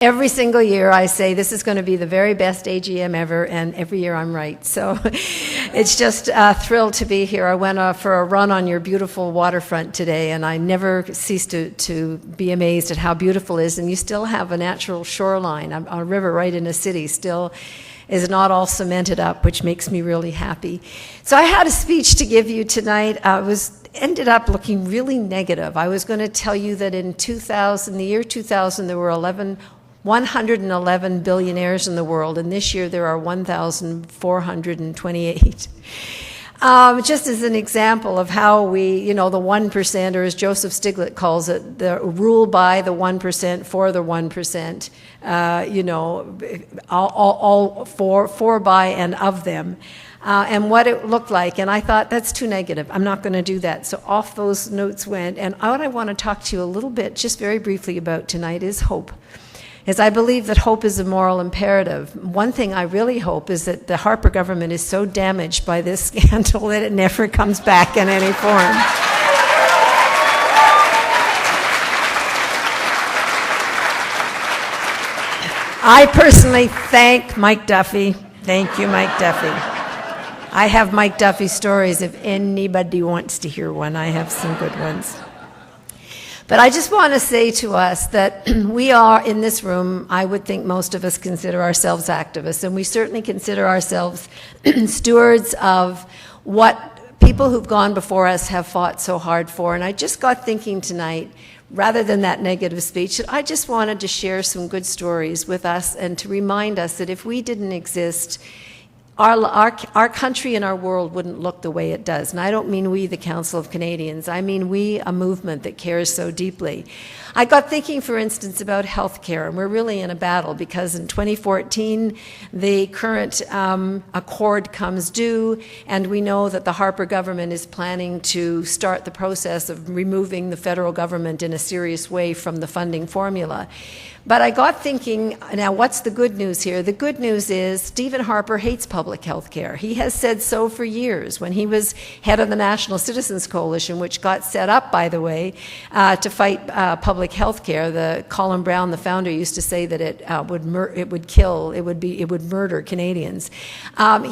Every single year I say this is going to be the very best AGM ever, and every year I'm right. So it's just a thrill to be here. I went for a run on your beautiful waterfront today, and I never cease to be amazed at how beautiful it is. And you still have a natural shoreline, a river right in a city still is not all cemented up, which makes me really happy. So I had a speech to give you tonight. Ended up looking really negative. I was going to tell you that in the year 2000, there were 111 billionaires in the world, and this year there are 1,428. Just as an example of how we, the 1%, or as Joseph Stiglitz calls it, the rule by the 1% for the 1%, all for, by, and of them. And what it looked like, and I thought, that's too negative. I'm not going to do that. So off those notes went, and what I want to talk to you a little bit, just very briefly about tonight, is hope. As I believe that hope is a moral imperative. One thing I really hope is that the Harper government is so damaged by this scandal that it never comes back in any form. I personally thank Mike Duffy. Thank you, Mike Duffy. I have Mike Duffy stories if anybody wants to hear one. I have some good ones. But I just want to say to us that we are in this room, I would think most of us consider ourselves activists, and we certainly consider ourselves stewards of what people who've gone before us have fought so hard for. And I just got thinking tonight, rather than that negative speech, that I just wanted to share some good stories with us and to remind us that if we didn't exist, our country and our world wouldn't look the way it does. And I don't mean we, the Council of Canadians. I mean we, a movement that cares so deeply. I got thinking, for instance, about health care, and we're really in a battle because in 2014, the current accord comes due, and we know that the Harper government is planning to start the process of removing the federal government in a serious way from the funding formula. But I got thinking, now what's the good news here? The good news is Stephen Harper hates public health care. He has said so for years. When he was head of the National Citizens Coalition, which got set up, by the way, to fight public health care, Colin Brown, the founder, used to say that it would murder Canadians.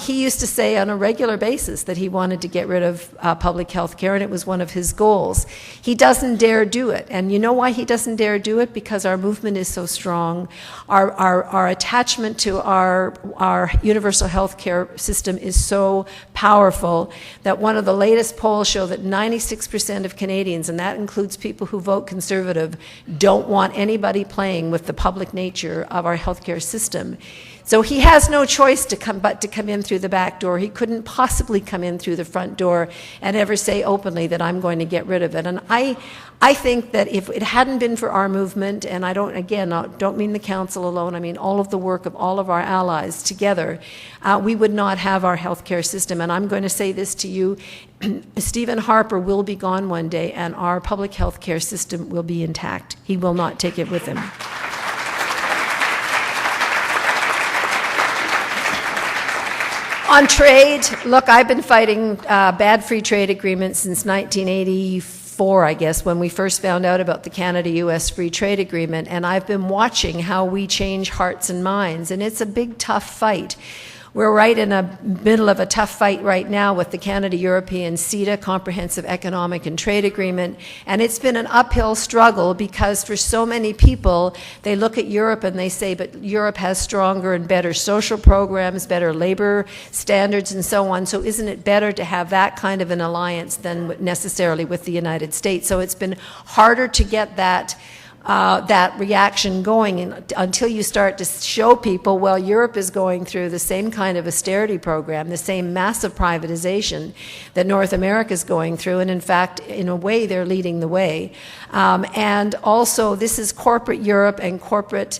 He used to say on a regular basis that he wanted to get rid of public health care, and it was one of his goals. He doesn't dare do it. And you know why he doesn't dare do it? Because our movement is so strong. Our attachment to our universal health care system is so powerful that one of the latest polls show that 96% of Canadians, and that includes people who vote Conservative, don't want anybody playing with the public nature of our healthcare system. So he has no choice but to come in through the back door. He couldn't possibly come in through the front door and ever say openly that I'm going to get rid of it. And I think that if it hadn't been for our movement, and I don't mean the council alone, I mean all of the work of all of our allies together, we would not have our healthcare system. And I'm going to say this to you, Stephen Harper will be gone one day, and our public healthcare system will be intact. He will not take it with him. On trade, look, I've been fighting bad free trade agreements since 1984, I guess, when we first found out about the Canada-US free trade agreement, and I've been watching how we change hearts and minds, and it's a big, tough fight. We're right in the middle of a tough fight right now with the Canada-European CETA, Comprehensive Economic and Trade Agreement, and it's been an uphill struggle because for so many people, they look at Europe and they say, but Europe has stronger and better social programs, better labor standards, and so on, so isn't it better to have that kind of an alliance than necessarily with the United States? So it's been harder to get that reaction going until you start to show people, well, Europe is going through the same kind of austerity program, the same massive privatization that North America is going through, and in fact, in a way, they're leading the way. And also, this is corporate Europe and corporate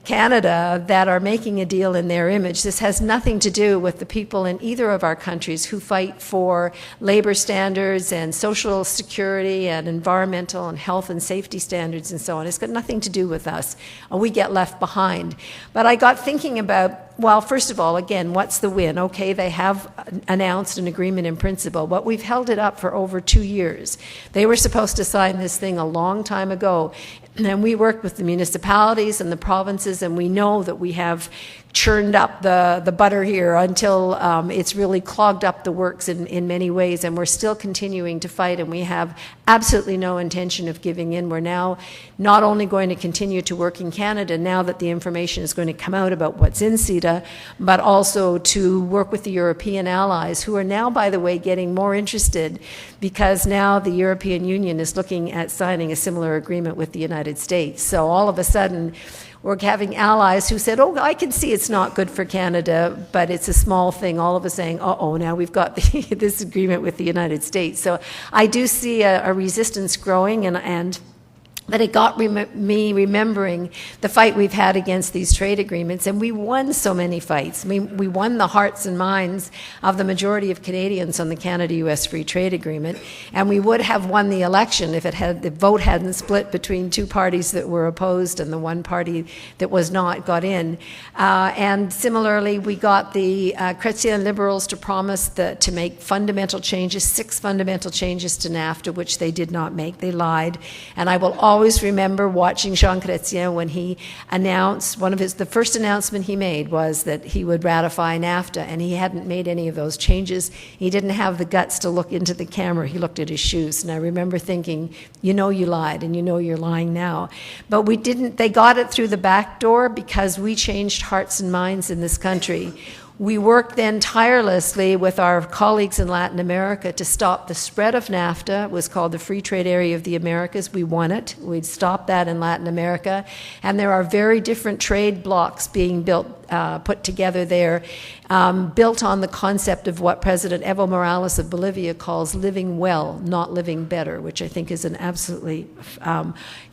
Canada that are making a deal in their image. This has nothing to do with the people in either of our countries who fight for labor standards and social security and environmental and health and safety standards and so on. It's got nothing to do with us. We get left behind. But I got thinking about, well, first of all, again, what's the win? Okay, they have announced an agreement in principle, but we've held it up for over 2 years. They were supposed to sign this thing a long time ago. And we worked with the municipalities and the provinces, and we know that we have churned up the butter here until it's really clogged up the works in many ways, and we're still continuing to fight, and we have absolutely no intention of giving in. We're now not only going to continue to work in Canada now that the information is going to come out about what's in CETA, but also to work with the European allies, who are now, by the way, getting more interested, because now the European Union is looking at signing a similar agreement with the United States. So all of a sudden, we're having allies who said, oh, I can see it's not good for Canada, but it's a small thing. All of us saying, uh-oh, now we've got this agreement with the United States. So I do see a resistance growing, and but it got me remembering the fight we've had against these trade agreements, and we won so many fights. We won the hearts and minds of the majority of Canadians on the Canada-US Free Trade Agreement, and we would have won the election if the vote hadn't split between two parties that were opposed and the one party that was not got in. And similarly, we got the Chrétien Liberals to promise to make fundamental changes, 6 fundamental changes to NAFTA, which they did not make. They lied, and I will always remember watching Jean Chrétien when he announced, the first announcement he made was that he would ratify NAFTA, and he hadn't made any of those changes. He didn't have the guts to look into the camera. He looked at his shoes, and I remember thinking, you know you lied, and you know you're lying now. But we didn't. They got it through the back door because we changed hearts and minds in this country. We worked then tirelessly with our colleagues in Latin America to stop the spread of NAFTA. It was called the Free Trade Area of the Americas. We won it. We'd stopped that in Latin America. And there are very different trade blocks being put together there, built on the concept of what President Evo Morales of Bolivia calls living well, not living better, which I think is an absolutely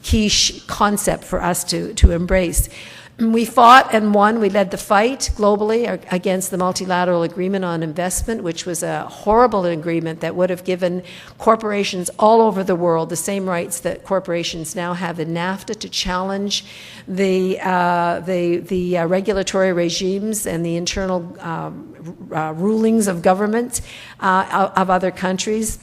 key concept for us to embrace. We fought and won. We led the fight globally against the Multilateral Agreement on Investment, which was a horrible agreement that would have given corporations all over the world the same rights that corporations now have in NAFTA to challenge the regulatory regimes and the internal rulings of governments of other countries.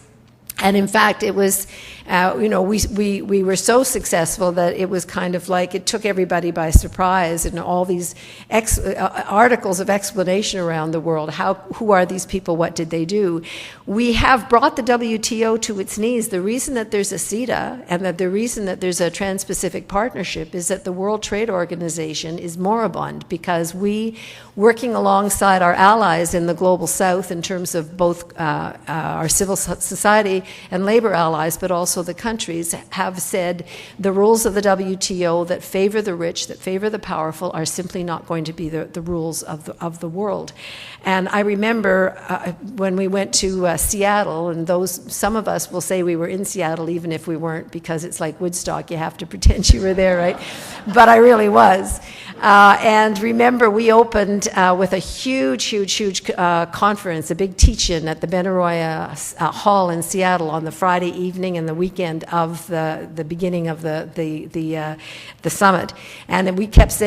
And in fact, it was, we were so successful that it was kind of like it took everybody by surprise, and all these articles of explanation around the world. Who are these people? What did they do? We have brought the WTO to its knees. The reason that there's a CETA and that the reason that there's a Trans-Pacific Partnership is that the World Trade Organization is moribund, because we, working alongside our allies in the Global South in terms of both our civil society and labor allies, but also the countries, have said the rules of the WTO that favor the rich, that favor the powerful, are simply not going to be the rules of the world. And I remember when we went to Seattle, and some of us will say we were in Seattle even if we weren't, because it's like Woodstock, you have to pretend you were there, right? But I really was. And remember, we opened with a huge conference, a big teach-in at the Benaroya Hall in Seattle on the Friday evening and the weekend of the beginning of the summit. And then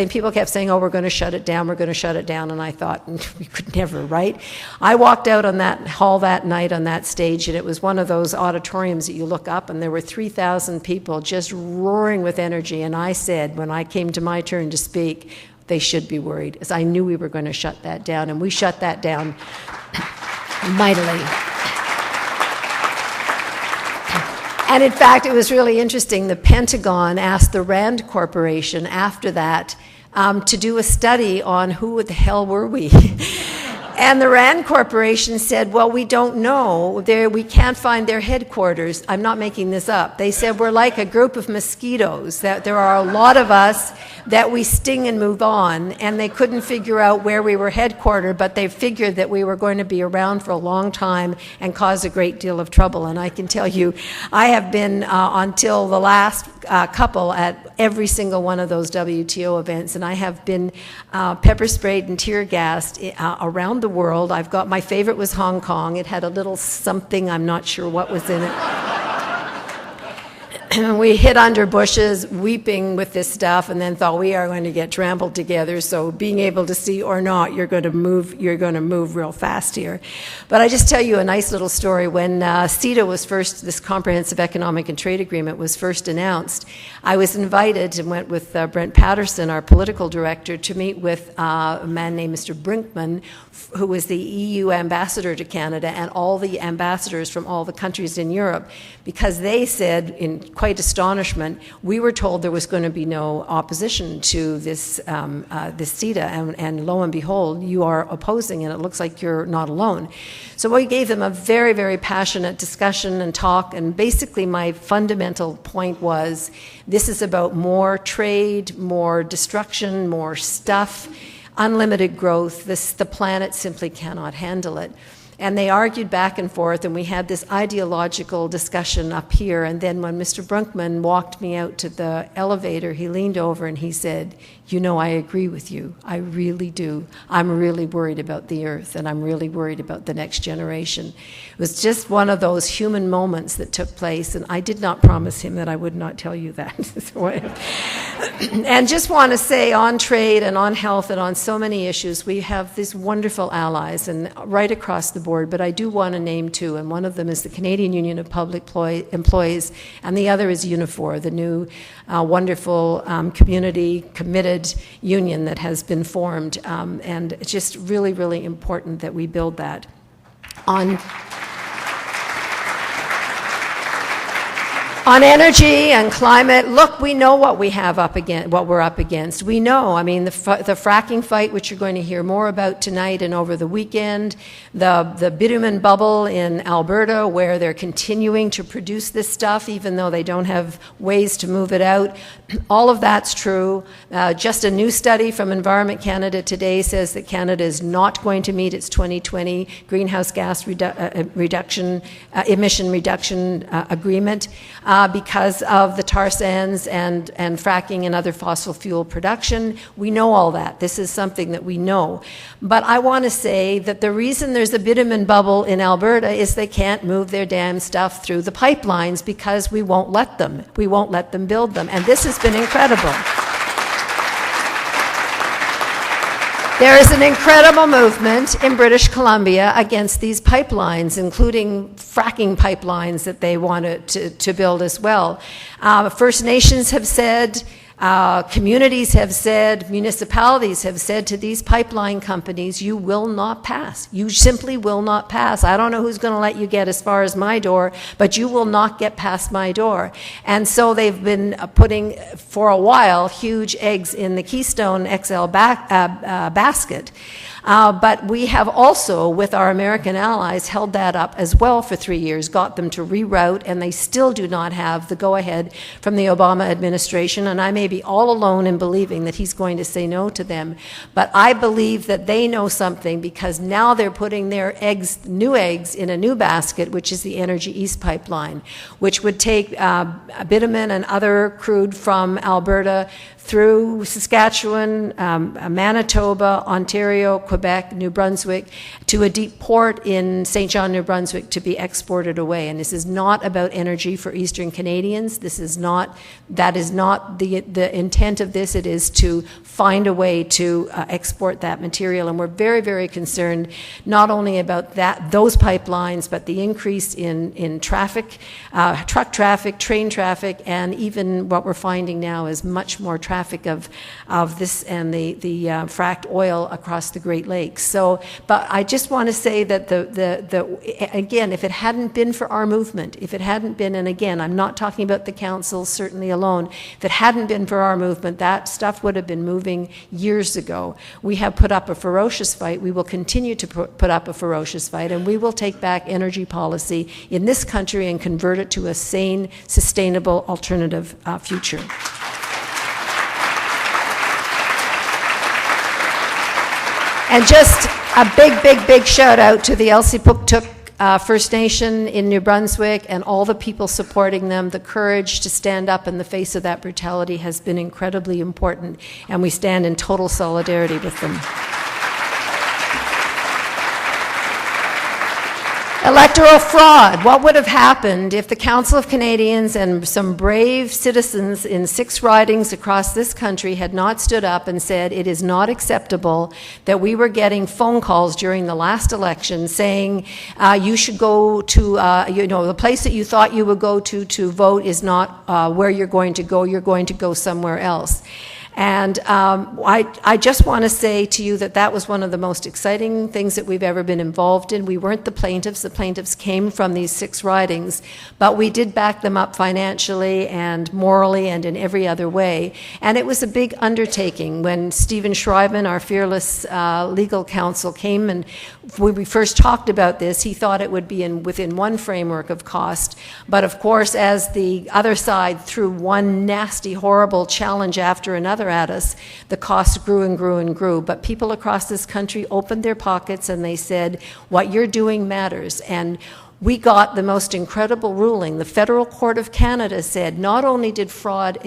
people kept saying, oh, we're going to shut it down, we're going to shut it down. And I thought, we could never, right? I walked out on that hall that night on that stage, and it was one of those auditoriums that you look up, and there were 3,000 people just roaring with energy. And I said, when I came to my turn to speak, they should be worried, as I knew we were going to shut that down, and we shut that down mightily. And in fact, it was really interesting. The Pentagon asked the Rand Corporation after that to do a study on who the hell were we. And the Rand Corporation said, well, we don't know. We can't find their headquarters. I'm not making this up. They said we're like a group of mosquitoes, that there are a lot of us that we sting and move on, and they couldn't figure out where we were headquartered, but they figured that we were going to be around for a long time and cause a great deal of trouble. And I can tell you, I have been until the last couple at every single one of those WTO events, and I have been pepper sprayed and tear gassed around the world. My favorite was Hong Kong. It had a little something, I'm not sure what was in it. we hid under bushes, weeping with this stuff, and then thought we are going to get trampled together. So being able to see or not, you're going to move real fast here. But I just tell you a nice little story. When CETA was first, this Comprehensive Economic and Trade Agreement was first announced, I was invited and went with Brent Patterson, our political director, to meet with a man named Mr. Brinkman, who was the EU ambassador to Canada, and all the ambassadors from all the countries in Europe, because they said, in quite astonishment, we were told there was going to be no opposition to this CETA, and lo and behold, you are opposing, and it looks like you're not alone. So we gave them a very, very passionate discussion and talk, and basically my fundamental point was, this is about more trade, more destruction, more stuff, unlimited growth. The planet simply cannot handle it. And they argued back and forth, and we had this ideological discussion up here. And then when Mr. Brunkman walked me out to the elevator, he leaned over and he said, "You know, I agree with you. I really do. I'm really worried about the Earth, and I'm really worried about the next generation." It was just one of those human moments that took place, and I did not promise him that I would not tell you that. And just want to say, on trade and on health and on so many issues, we have these wonderful allies, and right across the board, but I do want to name two, and one of them is the Canadian Union of Public Employees, and the other is Unifor, the new wonderful community committed union that has been formed, and it's just really, really important that we build that. On energy and climate, look, we know what we have up against, what we're up against. We know, I mean, the fracking fight, which you're going to hear more about tonight and over the weekend, the bitumen bubble in Alberta, where they're continuing to produce this stuff, even though they don't have ways to move it out. All of that's true. Just a new study from Environment Canada today says that Canada is not going to meet its 2020 greenhouse gas emission reduction agreement. Because of the tar sands and fracking and other fossil fuel production. We know all that. This is something that we know. But I want to say that the reason there's a bitumen bubble in Alberta is they can't move their damn stuff through the pipelines because we won't let them. We won't let them build them. And this has been incredible. There is an incredible movement in British Columbia against these pipelines, including fracking pipelines that they wanted to build as well. First Nations have said, communities have said, municipalities have said to these pipeline companies, you will not pass. You simply will not pass. I don't know who's going to let you get as far as my door, but you will not get past my door. And so they've been putting, for a while, huge eggs in the Keystone XL basket. But we have also, with our American allies, held that up as well for 3 years, got them to reroute, and they still do not have the go-ahead from the Obama administration, and I may be all alone in believing that he's going to say no to them. But I believe that they know something, because now they're putting their eggs, new eggs, in a new basket, which is the Energy East pipeline, which would take bitumen and other crude from Alberta through Saskatchewan, Manitoba, Ontario, Quebec, New Brunswick, to a deep port in St. John, New Brunswick, to be exported away. And this is not about energy for Eastern Canadians. This is not, that is not the intent of this. It is to find a way to export that material. And we're very, very concerned not only about those pipelines, but the increase in traffic, truck traffic, train traffic, and even what we're finding now is much more traffic of this and the fracked oil across the Great Lakes. So, but I just want to say that again, if it hadn't been for our movement, if it hadn't been, and again, I'm not talking about the council certainly alone, if it hadn't been for our movement, that stuff would have been moving years ago. We have put up a ferocious fight. We will continue to put up a ferocious fight, and we will take back energy policy in this country and convert it to a sane, sustainable, alternative future. And just a big, big, big shout out to the Elsipogtog First Nation in New Brunswick and all the people supporting them. The courage to stand up in the face of that brutality has been incredibly important, and we stand in total solidarity with them. Electoral fraud. What would have happened if the Council of Canadians and some brave citizens in 6 ridings across this country had not stood up and said it is not acceptable that we were getting phone calls during the last election saying you should go to, the place that you thought you would go to vote is not where you're going to go somewhere else. And I just want to say to you that was one of the most exciting things that we've ever been involved in. We weren't the plaintiffs. The plaintiffs came from these 6 ridings, but we did back them up financially and morally and in every other way. And it was a big undertaking. When Stephen Schreiben, our fearless legal counsel, came and when we first talked about this, he thought it would be within one framework of cost. But of course, as the other side threw one nasty, horrible challenge after another at us, the cost grew and grew and grew. But people across this country opened their pockets and they said, what you're doing matters. And we got the most incredible ruling. The Federal Court of Canada said not only did fraud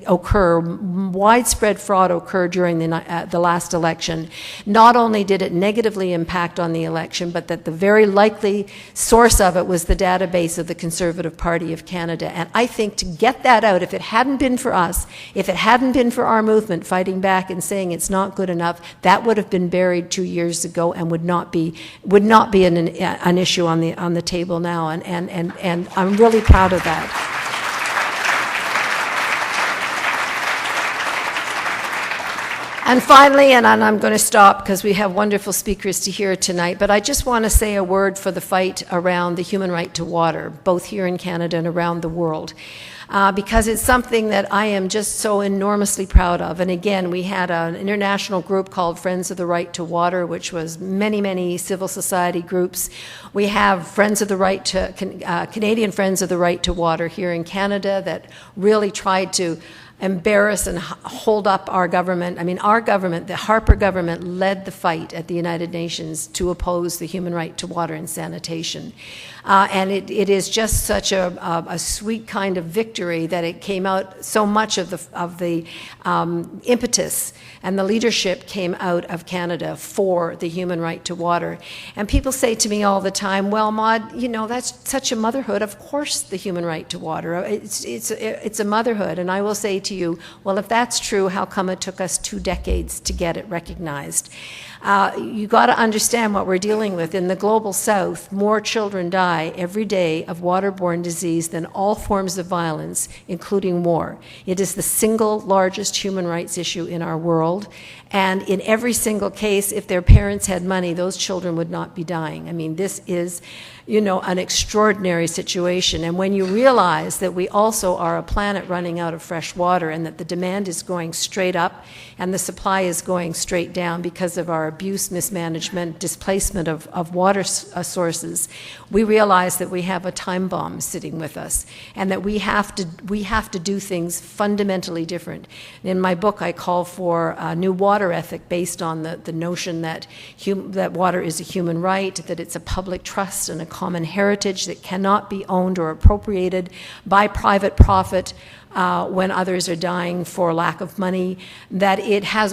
occur, widespread fraud occur during the last election, not only did it negatively impact on the election, but that the very likely source of it was the database of the Conservative Party of Canada. And I think to get that out, if it hadn't been for us, if it hadn't been for our movement fighting back and saying it's not good enough, that would have been buried 2 years ago and would not be an issue on the table now, and I'm really proud of that. And finally, and I'm going to stop because we have wonderful speakers to hear tonight, but I just want to say a word for the fight around the human right to water, both here in Canada and around the world. Because it's something that I am just so enormously proud of. And again, we had an international group called Friends of the Right to Water, which was many civil society groups. We have Friends of the Right to, Canadian Friends of the Right to Water here in Canada that really tried to embarrass and hold up our government. I mean, our government, the Harper government, led the fight at the United Nations to oppose the human right to water and sanitation. And it is just such a sweet kind of victory that it came out, so much of the impetus and the leadership came out of Canada for the human right to water. And people say to me all the time, well, Maude, that's such a motherhood. Of course, the human right to water. It's a motherhood. And I will say to you, well, if that's true, how come it took us 2 decades to get it recognized? You got to understand what we're dealing with. In the global south, more children die every day of waterborne disease than all forms of violence, including war. It is the single largest human rights issue in our world. And in every single case, if their parents had money, those children would not be dying. I mean, this is, an extraordinary situation. And when you realize that we also are a planet running out of fresh water and that the demand is going straight up and the supply is going straight down because of our abuse, mismanagement, displacement of water sources, we realize that we have a time bomb sitting with us and that we have to do things fundamentally different. In my book, I call for a new water ethic based on the notion that water is a human right, that it's a public trust and a common heritage that cannot be owned or appropriated by private profit when others are dying for lack of money, that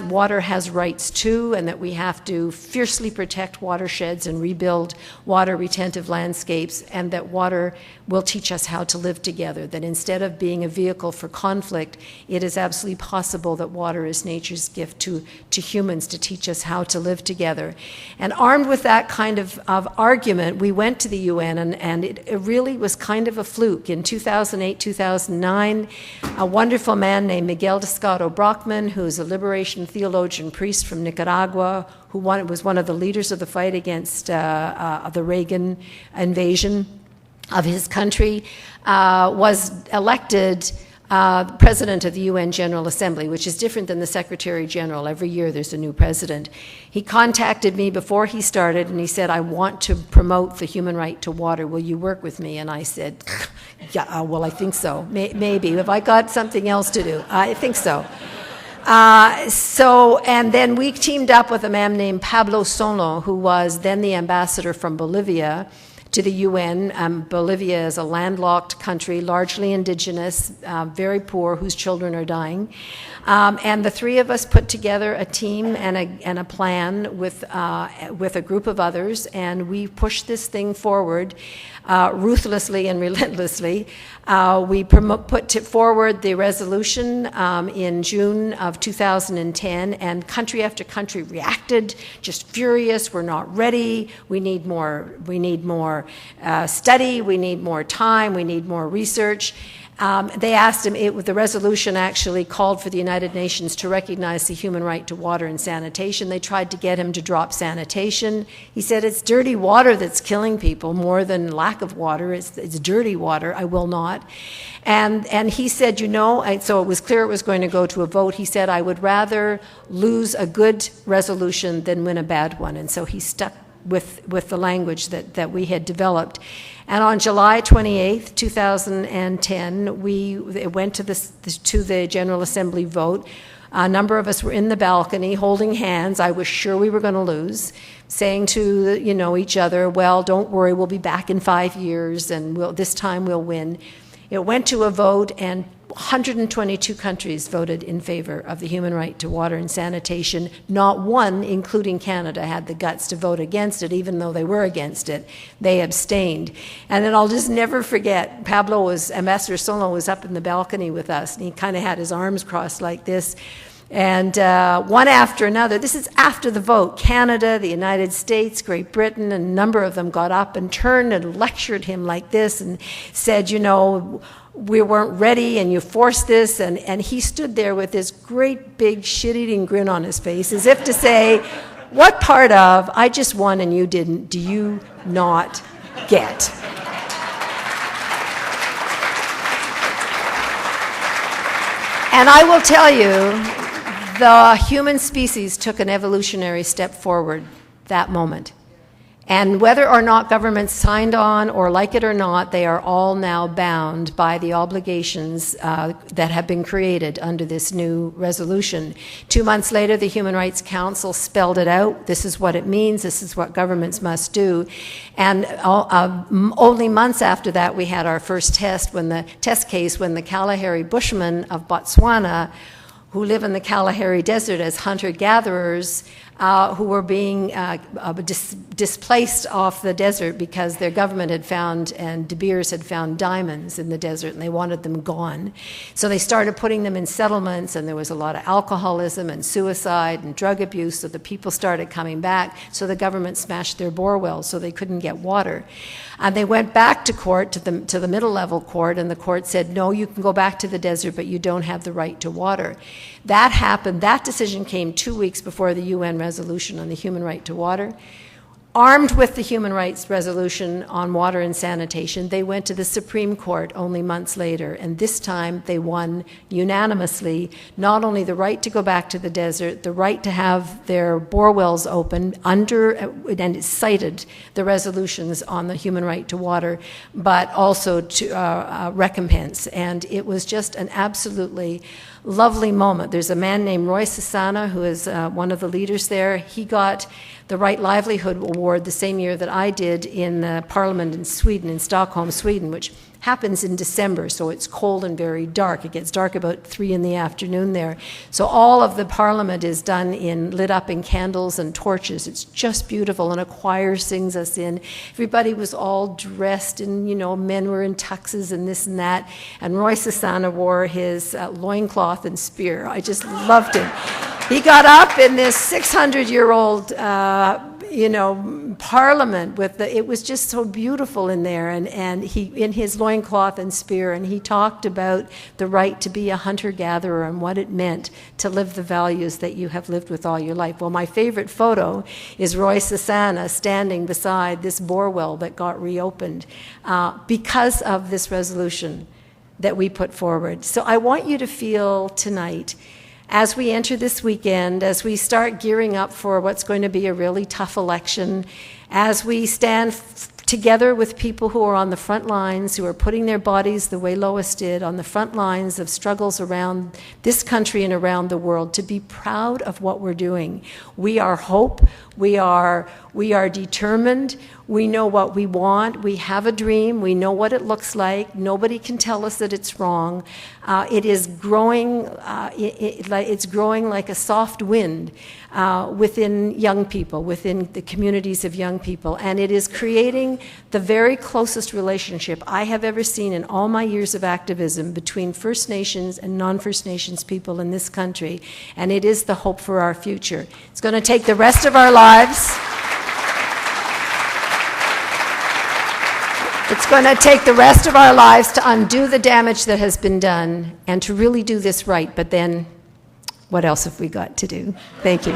water has rights too, and that we have to fiercely protect watersheds and rebuild water retentive landscapes, and that water will teach us how to live together, that instead of being a vehicle for conflict, it is absolutely possible that water is nature's gift to humans to teach us how to live together. And armed with that kind of argument, we went to the UN, and it really was kind of a fluke. In 2008, 2009, a wonderful man named Miguel Descado Brockman, who's a liberation theologian priest from Nicaragua, who was one of the leaders of the fight against the Reagan invasion of his country, was elected president of the UN General Assembly, which is different than the Secretary General. Every year there's a new president. He contacted me before he started and he said, I want to promote the human right to water. Will you work with me? And I said, yeah, well, I think so. Maybe. Have I got something else to do? I think so. And then we teamed up with a man named Pablo Sono, who was then the ambassador from Bolivia, to the UN. Bolivia is a landlocked country, largely indigenous, very poor, whose children are dying. And the three of us put together a team and a plan with a group of others, and we pushed this thing forward ruthlessly and relentlessly. We put forward the resolution in June of 2010, and country after country reacted, just furious. We're not ready. We need more study. We need more time. We need more research. They asked him, the resolution actually called for the United Nations to recognize the human right to water and sanitation. They tried to get him to drop sanitation. He said, it's dirty water that's killing people more than lack of water. It's dirty water. I will not. And he said, so it was clear it was going to go to a vote. He said, I would rather lose a good resolution than win a bad one. And so he stuck with the language that we had developed. And on July 28th, 2010, it went to the General Assembly vote. A number of us were in the balcony holding hands. I was sure we were going to lose, saying to each other, well, don't worry, we'll be back in 5 years, and this time we'll win. It went to a vote, and 122 countries voted in favor of the human right to water and sanitation. Not one, including Canada, had the guts to vote against it, even though they were against it. They abstained. And then I'll just never forget, Ambassador Solon was up in the balcony with us, and he kind of had his arms crossed like this. And one after another, this is after the vote, Canada, the United States, Great Britain, and a number of them got up and turned and lectured him like this and said, we weren't ready and you forced this. And he stood there with this great big shit-eating grin on his face, as if to say, what part of I just won and you didn't do you not get? And I will tell you, the human species took an evolutionary step forward that moment. And whether or not governments signed on or like it or not, they are all now bound by the obligations that have been created under this new resolution. 2 months later, the Human Rights Council spelled it out. This is what it means. This is what governments must do. And only months after that, we had our first test case when the Kalahari Bushmen of Botswana, who live in the Kalahari Desert as hunter-gatherers, who were being displaced off the desert because their government had found, and De Beers had found diamonds in the desert, and they wanted them gone. So they started putting them in settlements, and there was a lot of alcoholism and suicide and drug abuse, so the people started coming back, so the government smashed their bore wells so they couldn't get water. And they went back to court, to the middle-level court, and the court said, no, you can go back to the desert, but you don't have the right to water. That happened. That decision came 2 weeks before the UN resolution on the human right to water. Armed with the human rights resolution on water and sanitation, they went to the Supreme Court only months later, and this time they won unanimously not only the right to go back to the desert, the right to have their bore wells open and it cited the resolutions on the human right to water, but also to recompense. And it was just an absolutely lovely moment. There's a man named Roy Sassana who is one of the leaders there. He got the Right Livelihood Award the same year that I did in the Parliament in Sweden, in Stockholm, Sweden, which happens in December, so it's cold and very dark. It gets dark about 3 in the afternoon there. So all of the Parliament is done lit up in candles and torches. It's just beautiful, and a choir sings us in. Everybody was all dressed, and men were in tuxes and this and that. And Roy Sassana wore his loincloth and spear. I just loved him. He got up in this 600-year-old Parliament it was just so beautiful in there, and he in his loincloth and spear, and he talked about the right to be a hunter-gatherer and what it meant to live the values that you have lived with all your life. Well, my favorite photo is Roy Sassana standing beside this bore well that got reopened because of this resolution that we put forward. So I want you to feel tonight, as we enter this weekend, as we start gearing up for what's going to be a really tough election, as we stand together with people who are on the front lines, who are putting their bodies, the way Lois did, on the front lines of struggles around this country and around the world, to be proud of what we're doing. We are hope. We are determined. We know what we want. We have a dream. We know what it looks like. Nobody can tell us that it's wrong. It is growing. It's growing like a soft wind within young people, within the communities of young people, and it is creating the very closest relationship I have ever seen in all my years of activism between First Nations and non-First Nations people in this country, and it is the hope for our future. It's going to take the rest of our lives. It's going to take the rest of our lives to undo the damage that has been done and to really do this right. But then, what else have we got to do? Thank you.